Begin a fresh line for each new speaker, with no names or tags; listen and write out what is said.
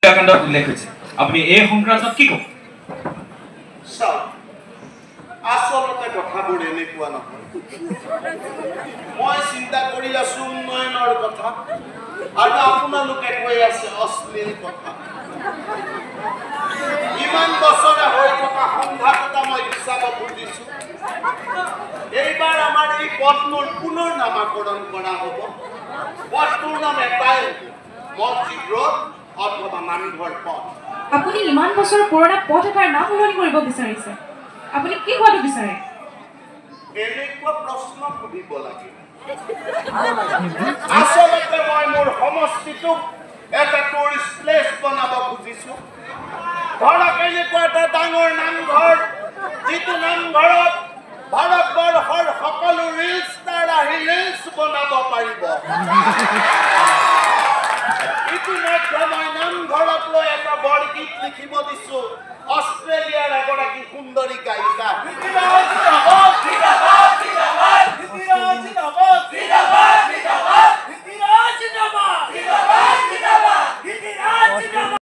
হত্যাকাণ্ডত উল্লেখ হৈছে আপুনি এই সংক্ৰান্তত কি ক'ব
চাওক আচলতে কথাবোৰ এনেকুৱা নহয় মই চিন্তা কৰি আছো উন্নয়নৰ কথা আৰু আপোনালোকে কৈ আছে অশ্লীল কথা ইমান বছৰে হৈ থকা সংঘাতটা মই বিচাব খুজিছো এইবাৰ আমাৰ এই পথটোৰ পুনৰ নামাকৰণ কৰা হ'ব পথটোৰ নাম এটাই মছজিদ ৰোড অথবা নামঘৰ পথ
আপুনি ইমান বছৰ পুৰণা পথ এটাৰ নাম সলনি কৰিব বিচাৰিছে আপুনি কি হোৱাটো বিচাৰে
এনেকুৱা প্ৰশ্ন সুধিব লাগে আচলতে মই মোৰ সমষ্টিটোক এটা টুৰিষ্ট প্লেচ বনাব খুজিছো ধৰক এনেকুৱা এটা ডাঙৰ নামঘৰ যিটো নামঘৰত ভাৰতবৰ্ষৰ সকলো ৰিল ষ্টাৰ আহি ৰিলছ বনাব পাৰিব ইতিমধ্যে মই নামঘৰত লৈ এটা বৰগীত লিখিব দিছো অষ্ট্ৰেলিয়াৰ এগৰাকী সুন্দৰী গায়িকা